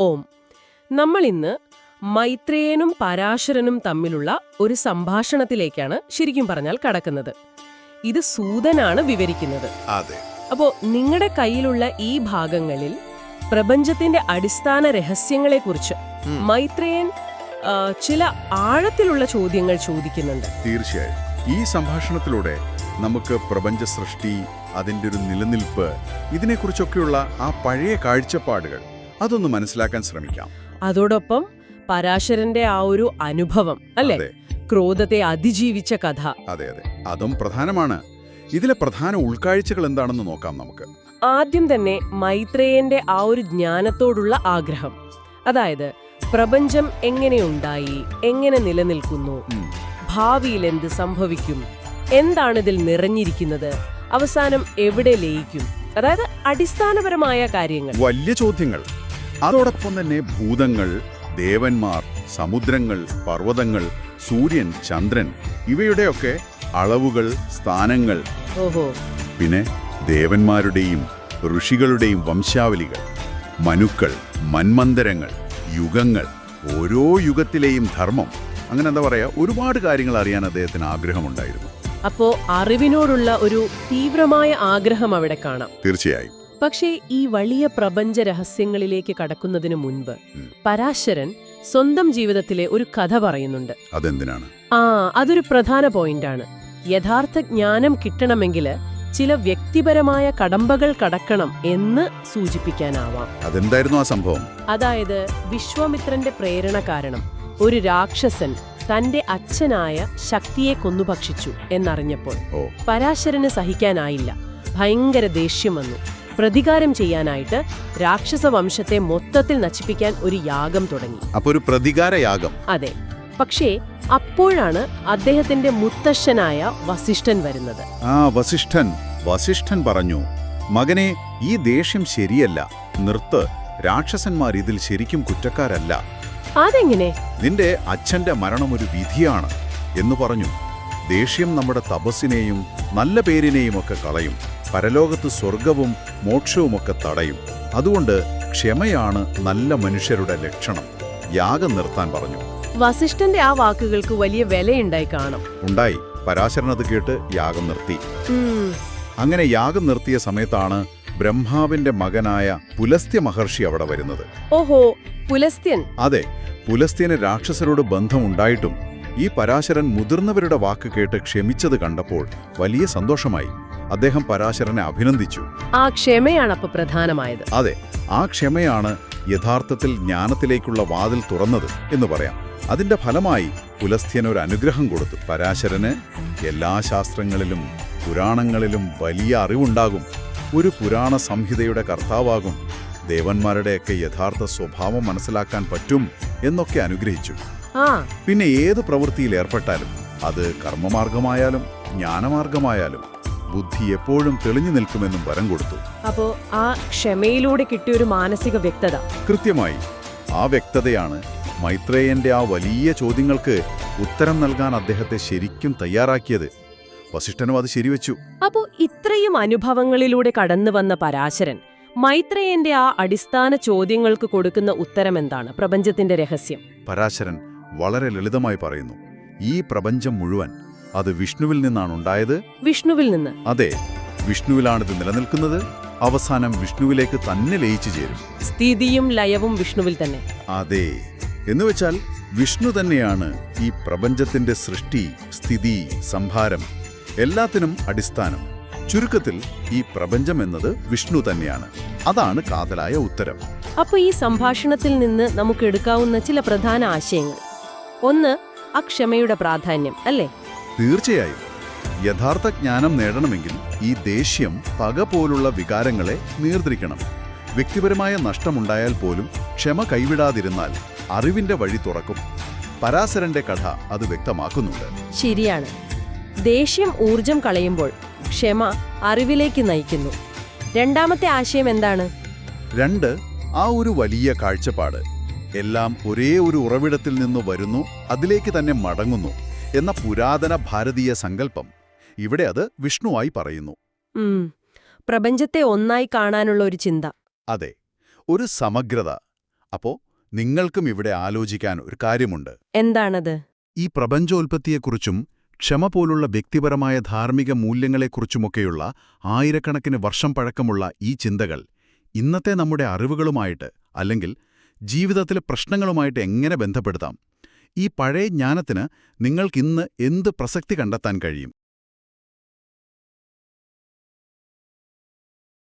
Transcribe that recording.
ഓം. നമ്മൾ ഇന്ന് മൈത്രേയനും പരാശരനും തമ്മിലുള്ള ഒരു സംഭാഷണത്തിലേക്കാണ് ശരിക്കും പറഞ്ഞാൽ കടക്കുന്നത്. ഇത് സൂതനാണ് വിവരിക്കുന്നത്. അതെ. അപ്പോ നിങ്ങളുടെ കയ്യിലുള്ള ഈ ഭാഗങ്ങളിൽ പ്രപഞ്ചത്തിന്റെ അടിസ്ഥാന രഹസ്യങ്ങളെക്കുറിച്ച് മൈത്രേയൻ ചില ആഴത്തിലുള്ള ചോദ്യങ്ങൾ ചോദിക്കുന്നുണ്ട്. തീർച്ചയായും ഈ സംഭാഷണത്തിലൂടെ നമുക്ക് പ്രപഞ്ച സൃഷ്ടി, അതിൻ്റെ ഒരു നിലനിൽപ്പ്, ഇതിനെക്കുറിച്ചൊക്കെയുള്ള ആ പഴയ കാഴ്ചപ്പാടുകൾ അതൊന്ന് മനസ്സിലാക്കാൻ ശ്രമിക്കാം. അതോടൊപ്പം പരാശരന്റെ ആ ഒരു അനുഭവം, അല്ലേ, ക്രോധത്തെ അതിജീവിച്ച കഥ. അതെ അതെ, അതും പ്രധാനമാണ്. ഇതിലെ പ്രധാന ഉൾക്കാഴ്ചകൾ എന്താണെന്ന് നോക്കാം നമുക്ക്. ആദ്യം തന്നെ മൈത്രേയന്റെ ആ ഒരു ജ്ഞാനത്തോടുള്ള ആഗ്രഹം, അതായത് പ്രപഞ്ചം എങ്ങനെയുണ്ടായി, എങ്ങനെ നിലനിൽക്കുന്നു, ഭാവിയിൽ എന്ത് സംഭവിക്കും, എന്താണിതിൽ നിറഞ്ഞിരിക്കുന്നത്, അവസാനം എവിടെ ലയിക്കും, അതായത് അടിസ്ഥാനപരമായ കാര്യങ്ങൾ, വലിയ ചോദ്യങ്ങൾ. അതോടൊപ്പം തന്നെ ഭൂതങ്ങൾ, ദേവന്മാർ, സമുദ്രങ്ങൾ, പർവ്വതങ്ങൾ, സൂര്യൻ, ചന്ദ്രൻ, ഇവയുടെയൊക്കെ അളവുകൾ, സ്ഥാനങ്ങൾ. ഓഹോ. പിന്നെ ദേവന്മാരുടെയും ഋഷികളുടെയും വംശാവലികൾ, മനുക്കൾ, മന്വന്തരങ്ങൾ, യുഗങ്ങൾ, ഓരോ യുഗത്തിലെയും ധർമ്മം, അങ്ങനെ എന്താ പറയാ, ഒരുപാട് കാര്യങ്ങൾ അറിയാൻ അദ്ദേഹത്തിന് ആഗ്രഹമുണ്ടായിരുന്നു. അപ്പോ അറിവിനോടുള്ള ഒരു തീവ്രമായ ആഗ്രഹം അവിടെ കാണാം. തീർച്ചയായും. പക്ഷേ ഈ വലിയ പ്രപഞ്ച രഹസ്യങ്ങളിലേക്ക് കടക്കുന്നതിന് മുൻപ് പരാശരൻ സ്വന്തം ജീവിതത്തിലെ ഒരു കഥ പറയുന്നുണ്ട്. അതെന്തിനാണ്? അതൊരു പ്രധാന പോയിന്റാണ്. യഥാർത്ഥ ജ്ഞാനം കിട്ടണമെങ്കിൽ ചില വ്യക്തിപരമായ കടമ്പകൾ കടക്കണം എന്ന് സൂചിപ്പിക്കാനാവാം. അതെന്തായിരുന്നു ആ സംഭവം? അതായത് വിശ്വാമിത്രന്റെ പ്രേരണ കാരണം ഒരു രാക്ഷസൻ തന്റെ അച്ഛനായ ശക്തിയെ കൊന്നുഭക്ഷിച്ചു എന്നറിഞ്ഞപ്പോൾ പരാശരന് സഹിക്കാനായില്ല. ഭയങ്കര ദേഷ്യം വന്നു. പ്രതികാരം ചെയ്യാനായിട്ട് രാക്ഷസ വംശത്തെ മൊത്തത്തിൽ നശിപ്പിക്കാൻ ഒരു യാഗം തുടങ്ങി. അപ്പൊ ഒരു പ്രതികാര യാഗം. അതെ. പക്ഷേ അപ്പോഴാണ് അദ്ദേഹത്തിന്റെ മുത്തശ്ശനായ വസിഷ്ഠൻ വരുന്നത്. വസിഷ്ഠൻ പറഞ്ഞു, മകനെ, ഈ ദേഷ്യം ശരിയല്ല, നിർത്ത്. രാക്ഷസന്മാർ ഇതിൽ ശരിക്കും കുറ്റക്കാരല്ല. അതെങ്ങനെ? നിന്റെ അച്ഛന്റെ മരണം ഒരു വിധിയാണ് എന്ന് പറഞ്ഞു. ദേഷ്യം നമ്മുടെ തപസ്സിനെയും നല്ല പേരിനെയും ഒക്കെ കളയും. പരലോകത്ത് സ്വർഗവും മോക്ഷവുമൊക്കെ തടയും. അതുകൊണ്ട് ക്ഷമയാണ് നല്ല മനുഷ്യരുടെ ലക്ഷണം. യാഗം നിർത്താൻ പറഞ്ഞു. വസിഷ്ഠന്റെ ആ വാക്കുകൾക്ക് വലിയ വിലയുണ്ടായി കാണും. ഉണ്ടായി. പരാശരൻ അത് കേട്ട് യാഗം നിർത്തി. അങ്ങനെ യാഗം നിർത്തിയ സമയത്താണ് ബ്രഹ്മാവിന്റെ മകനായ പുലസ്ത്യ മഹർഷി അവിടെ വരുന്നത്. ഓഹോ, പുലസ്ത്യൻ. അതെ, പുലസ്ത്യന് രാക്ഷസരോട് ബന്ധമുണ്ടായിട്ടും ഈ പരാശരൻ മുതിർന്നവരുടെ വാക്ക് കേട്ട് ക്ഷമിച്ചത് കണ്ടപ്പോൾ വലിയ സന്തോഷമായി. അദ്ദേഹം പരാശരനെ അഭിനന്ദിച്ചു. ആ ക്ഷമയാണ് അപ്പൊ പ്രധാനമായത്. അതെ, ആ ക്ഷമയാണ് യഥാർത്ഥത്തിൽ ജ്ഞാനത്തിലേക്കുള്ള വാതിൽ തുറന്നത് എന്ന് പറയാം. അതിന്റെ ഫലമായി പുലസ്ത്യന് ഒരു അനുഗ്രഹം കൊടുത്തു. പരാശരന് എല്ലാ ശാസ്ത്രങ്ങളിലും പുരാണങ്ങളിലും വലിയ അറിവുണ്ടാകും. ഒരു പുരാണ സംഹിതയുടെ കർത്താവാകും. ദേവന്മാരുടെയൊക്കെ യഥാർത്ഥ സ്വഭാവം മനസ്സിലാക്കാൻ പറ്റും എന്നൊക്കെ അനുഗ്രഹിച്ചു. പിന്നെ ഏത് പ്രവൃത്തിയിൽ ഏർപ്പെട്ടാലും, അത് കർമ്മമാർഗമായാലും ജ്ഞാനമാർഗമായാലും, ബുദ്ധി എപ്പോഴും തെളിഞ്ഞു നിൽക്കുമെന്നും വരം കൊടുത്തു. അപ്പോ ആ ക്ഷമയിലൂടെ കിട്ടിയൊരു മാനസിക വ്യക്തത. കൃത്യമായി. ആ വ്യക്തതയാണ് മൈത്രേയന്റെ ആ വലിയ ചോദ്യങ്ങൾക്ക് ഉത്തരം നൽകാൻ അദ്ദേഹത്തെ ശരിക്കും തയ്യാറാക്കിയത്. വസിഷ്ഠനും അത് ശരിവെച്ചു. അപ്പോ ഇത്രയും അനുഭവങ്ങളിലൂടെ കടന്നു വന്ന പരാശരൻ മൈത്രേയന്റെ ആ അടിസ്ഥാന ചോദ്യങ്ങൾക്ക് കൊടുക്കുന്ന ഉത്തരം എന്താണ്? പ്രപഞ്ചത്തിന്റെ രഹസ്യം. പരാശരൻ വളരെ ലളിതമായി പറയുന്നു, ഈ പ്രപഞ്ചം മുഴുവൻ അത് വിഷ്ണുവിൽ നിന്നാണ് ഉണ്ടായത്. വിഷ്ണുവിൽ നിന്ന്? അതെ, വിഷ്ണുവിലാണിത് നിലനിൽക്കുന്നത്. അവസാനം വിഷ്ണുവിലേക്ക് തന്നെ ലയിച്ചു ചേരും. സ്ഥിതിയും ലയവും വിഷ്ണുവിൽ തന്നെ. അതെ, എന്നുവെച്ചാൽ വിഷ്ണു തന്നെയാണ് ഈ പ്രപഞ്ചത്തിന്റെ സൃഷ്ടി, സ്ഥിതി, സംഹാരം, എല്ലാത്തിനും അടിസ്ഥാനം. ചുരുക്കത്തിൽ ഈ പ്രപഞ്ചം എന്നത് വിഷ്ണു തന്നെയാണ്. അതാണ് കാതലായ ഉത്തരം. അപ്പൊ ഈ സംഭാഷണത്തിൽ നിന്ന് നമുക്ക് എടുക്കാവുന്ന ചില പ്രധാന ആശയങ്ങൾ. ഒന്ന്, ആ ക്ഷമയുടെ പ്രാധാന്യം, അല്ലേ? തീർച്ചയായും. യഥാർത്ഥ ജ്ഞാനം നേടണമെങ്കിൽ ഈ ദേഷ്യം, പക പോലുള്ള വികാരങ്ങളെ നിയന്ത്രിക്കണം. വ്യക്തിപരമായ നഷ്ടമുണ്ടായാൽ പോലും ക്ഷമ കൈവിടാതിരുന്നാൽ അറിവിന്റെ വഴി തുറക്കും. പരാശരന്റെ കഥ അത് വ്യക്തമാക്കുന്നുണ്ട്. ശരിയാണ്. ദേഷ്യം ഊർജം കളയുമ്പോൾ ക്ഷമ അറിവിലേക്ക് നയിക്കുന്നു. രണ്ടാമത്തെ ആശയം എന്താണ്? 2, ആ ഒരു വലിയ കാഴ്ചപ്പാട്. എല്ലാം ഒരേ ഒരു ഉറവിടത്തിൽ നിന്ന് വരുന്നു, അതിലേക്ക് തന്നെ മടങ്ങുന്നു എന്ന പുരാതന ഭാരതീയ സങ്കല്പം. ഇവിടെ അത് വിഷ്ണുവായി പറയുന്നു. പ്രപഞ്ചത്തെ ഒന്നായി കാണാനുള്ള ഒരു ചിന്ത. അതെ, ഒരു സമഗ്രത. അപ്പോ നിങ്ങൾക്കും ഇവിടെ ആലോചിക്കാൻ ഒരു കാര്യമുണ്ട്. എന്താണത്? ഈ പ്രപഞ്ചോൽപത്തിയെക്കുറിച്ചും ക്ഷമ പോലുള്ള വ്യക്തിപരമായ ധാർമ്മിക മൂല്യങ്ങളെക്കുറിച്ചുമൊക്കെയുള്ള ആയിരക്കണക്കിന് വർഷം പഴക്കമുള്ള ഈ ചിന്തകൾ ഇന്നത്തെ നമ്മുടെ അറിവുകളുമായിട്ട് അല്ലെങ്കിൽ ജീവിതത്തിലെ പ്രശ്നങ്ങളുമായിട്ട് എങ്ങനെ ബന്ധപ്പെടുത്താം? ഈ പഴയ ജ്ഞാനത്തിന് നിങ്ങൾക്കിന്ന് എന്ത് പ്രസക്തി കണ്ടെത്താൻ കഴിയും?